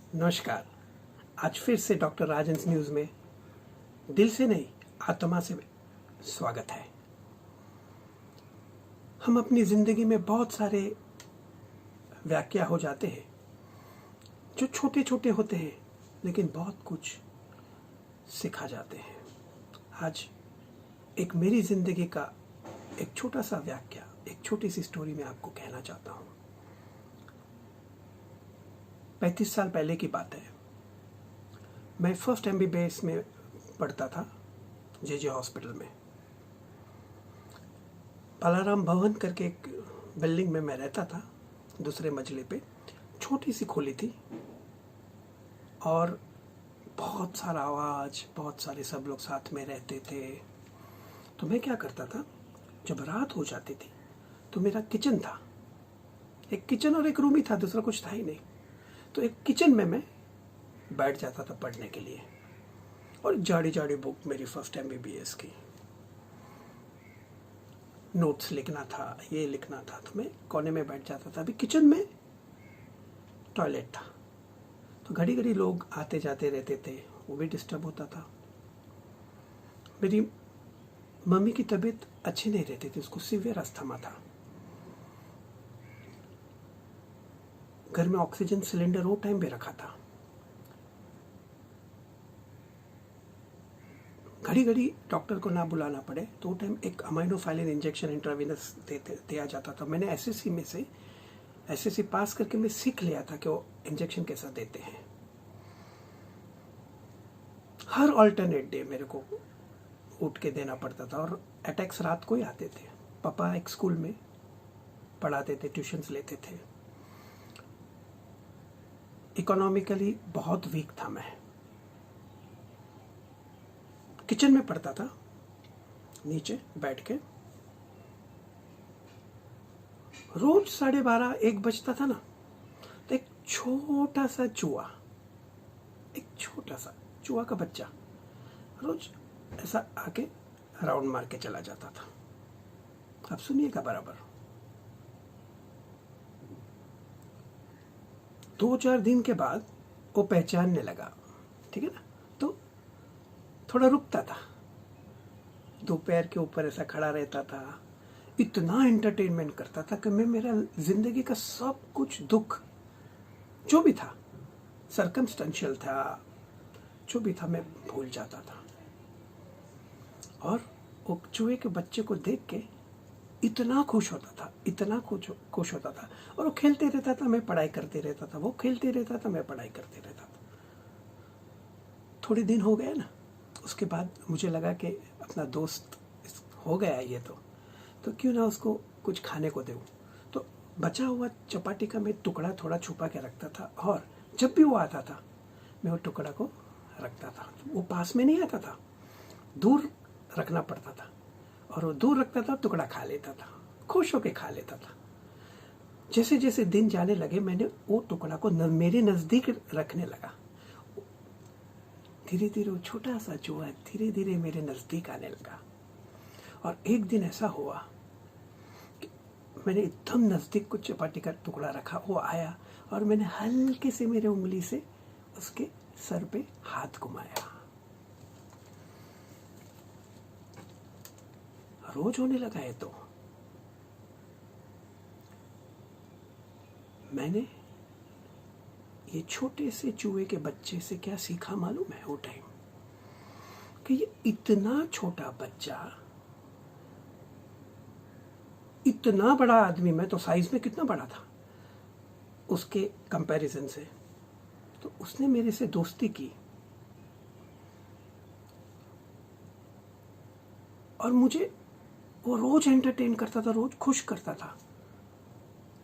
नमस्कार। आज फिर से डॉक्टर राजंस न्यूज़ में दिल से नहीं आत्मा से स्वागत है। हम अपनी ज़िंदगी में बहुत सारे व्याख्या हो जाते हैं जो छोटे छोटे होते हैं लेकिन बहुत कुछ सिखा जाते हैं। आज एक मेरी ज़िंदगी का एक छोटा सा व्याख्या, एक छोटी सी स्टोरी में आपको कहना चाहता हूँ। 35 साल पहले की बात है। मैं फर्स्ट MBBS में पढ़ता था JJ हॉस्पिटल में। बालाराम भवन करके एक बिल्डिंग में मैं रहता था, दूसरे मंजिले पे छोटी सी खोली थी और बहुत सारा आवाज़, बहुत सारे सब लोग साथ में रहते थे। तो मैं क्या करता था, जब रात हो जाती थी तो मेरा किचन था, एक किचन और एक रूम ही था, दूसरा कुछ था ही नहीं। तो एक किचन में मैं बैठ जाता था पढ़ने के लिए और जाड़ी जाड़ी बुक मेरी फर्स्ट MBBS की, नोट्स लिखना था, ये लिखना था। तो मैं कोने में बैठ जाता था। अभी किचन में टॉयलेट था तो घड़ी घड़ी लोग आते जाते रहते थे, वो भी डिस्टर्ब होता था। मेरी मम्मी की तबीयत अच्छी नहीं रहती थी, उसको सीवियर अस्थमा था। घर में ऑक्सीजन सिलेंडर वो टाइम पे रखा था। घड़ी घड़ी डॉक्टर को ना बुलाना पड़े तो वो टाइम एक अमाइनोफाइलिन इंजेक्शन इंट्रावेनस दिया जाता था। मैंने SSC में से SSC पास करके मैं सीख लिया था कि वो इंजेक्शन कैसा देते हैं। हर ऑल्टरनेट डे मेरे को उठ के देना पड़ता था और अटैक्स रात को ही आते थे। पापा एक स्कूल में पढ़ाते थे, ट्यूशन्स लेते थे। इकोनॉमिकली बहुत वीक था मैं। किचन में पढ़ता था नीचे बैठ के। रोज 12:30-1 बजता था ना, तो एक छोटा सा चूहा का बच्चा रोज ऐसा आके राउंड मार के चला जाता था। अब सुनिएगा बराबर। 2-4 दिन के बाद वो पहचानने लगा, ठीक है ना, तो थोड़ा रुकता था, दो पैर के ऊपर ऐसा खड़ा रहता था। इतना एंटरटेनमेंट करता था कि मैं मेरा जिंदगी का सब कुछ दुख जो भी था, सर्कमस्टेंशियल था, जो भी था, मैं भूल जाता था। और वो चूहे के बच्चे को देख के इतना खुश होता था, इतना खुश होता था। और वो खेलते रहता था, मैं पढ़ाई करते रहता था, वो खेलते रहता था, मैं पढ़ाई करते रहता था। थोड़े दिन हो गए ना, उसके बाद मुझे लगा कि अपना दोस्त हो गया ये तो क्यों ना उसको कुछ खाने को दूँ। तो बचा हुआ चपाती का मैं टुकड़ा थोड़ा छुपा के रखता था और जब भी वो आता था मैं वो टुकड़ा को रखता था। वो पास में नहीं आता था, दूर रखना पड़ता था और वो दूर रखता था, टुकड़ा खा लेता था, खुश होके खा लेता था। जैसे जैसे दिन जाने लगे मैंने वो टुकड़ा को मेरे नज़दीक रखने लगा। धीरे धीरे वो छोटा सा चूहा धीरे धीरे मेरे नज़दीक आने लगा। और एक दिन ऐसा हुआ कि मैंने एकदम नज़दीक कुछ चपाती का टुकड़ा रखा, वो आया और मैंने हल्के से मेरे उंगली से उसके सर पे हाथ घुमाया। रोज होने लगा है। तो मैंने ये छोटे से चूहे के बच्चे से क्या सीखा मालूम है? वो टाइम कि ये इतना छोटा बच्चा इतना बड़ा आदमी, मैं तो साइज में कितना बड़ा था उसके कंपैरिजन से, तो उसने मेरे से दोस्ती की और मुझे वो रोज एंटरटेन करता था, रोज खुश करता था।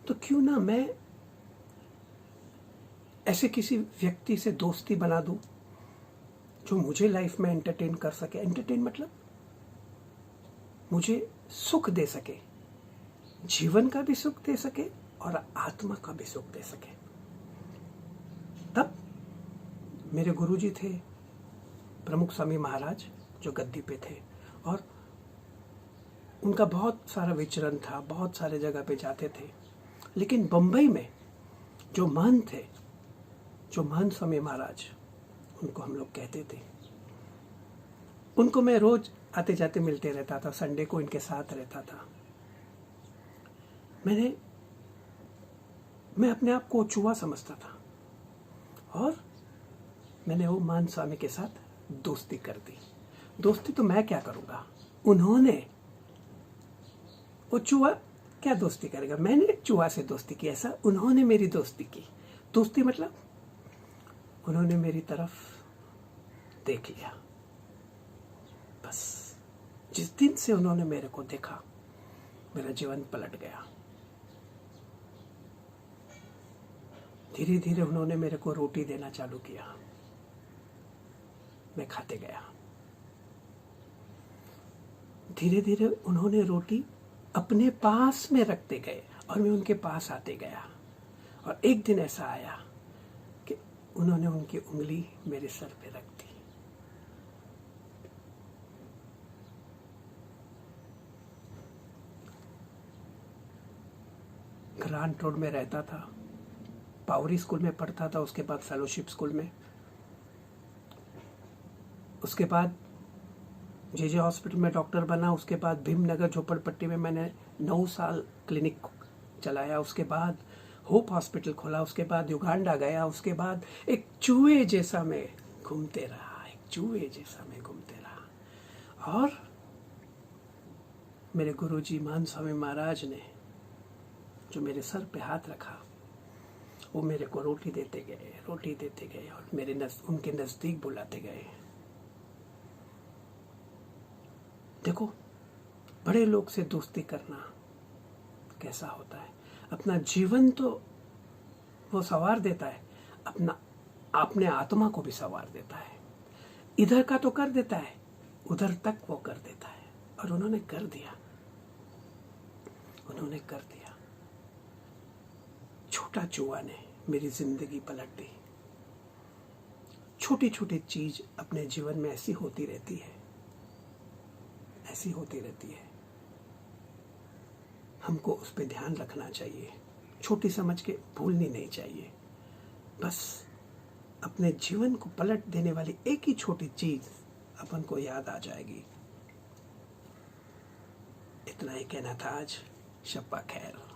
तो क्यों ना मैं ऐसे किसी व्यक्ति से दोस्ती बना दूं जो मुझे लाइफ में एंटरटेन कर सके। एंटरटेन मतलब मुझे सुख दे सके, जीवन का भी सुख दे सके और आत्मा का भी सुख दे सके। तब मेरे गुरुजी थे प्रमुख स्वामी महाराज, जो गद्दी पे थे और उनका बहुत सारा विचरण था, बहुत सारे जगह पे जाते थे। लेकिन बम्बई में जो महंत थे, जो महान स्वामी महाराज, उनको हम लोग कहते थे, उनको मैं रोज आते जाते मिलते रहता था, संडे को इनके साथ रहता था। मैं अपने आप को चूहा समझता था और मैंने वो महान स्वामी के साथ दोस्ती कर दी। दोस्ती तो मैं क्या करूँगा, उन्होंने, वो चूहा क्या दोस्ती करेगा, मैंने चूहा से दोस्ती की, ऐसा उन्होंने मेरी दोस्ती की। दोस्ती मतलब उन्होंने मेरी तरफ देख लिया। बस जिस दिन से उन्होंने मेरे को देखा, मेरा जीवन पलट गया। धीरे धीरे उन्होंने मेरे को रोटी देना चालू किया, मैं खाते गया। धीरे धीरे उन्होंने रोटी अपने पास में रखते गए और मैं उनके पास आते गया। और एक दिन ऐसा आया कि उन्होंने उनकी उंगली मेरे सर पे रख दी। ग्रांट रोड में रहता था, पावरी स्कूल में पढ़ता था, उसके बाद फेलोशिप स्कूल में, उसके बाद जे हॉस्पिटल में डॉक्टर बना, उसके बाद भीमनगर झोपड़पट्टी में मैंने 9 साल क्लिनिक चलाया, उसके बाद होप हॉस्पिटल खोला, उसके बाद युगांडा गया, उसके बाद एक चूहे जैसा मैं घूमते रहा, एक चूहे जैसा मैं घूमते रहा। और मेरे गुरुजी महान स्वामी महाराज ने जो मेरे सर पे हाथ रखा, वो मेरे को रोटी देते गए और उनके नज़दीक बुलाते गए। देखो, बड़े लोग से दोस्ती करना कैसा होता है। अपना जीवन तो वो संवार देता है, अपने आत्मा को भी संवार देता है। इधर का तो कर देता है, उधर तक वो कर देता है। और उन्होंने कर दिया। छोटा चूहा ने मेरी जिंदगी पलट दी। छोटी छोटी चीज अपने जीवन में ऐसी होती रहती है, हमको उस पर ध्यान रखना चाहिए, छोटी समझ के भूलनी नहीं चाहिए। बस अपने जीवन को पलट देने वाली एक ही छोटी चीज अपन को याद आ जाएगी। इतना ही कहना था आज। शब्बा खैर।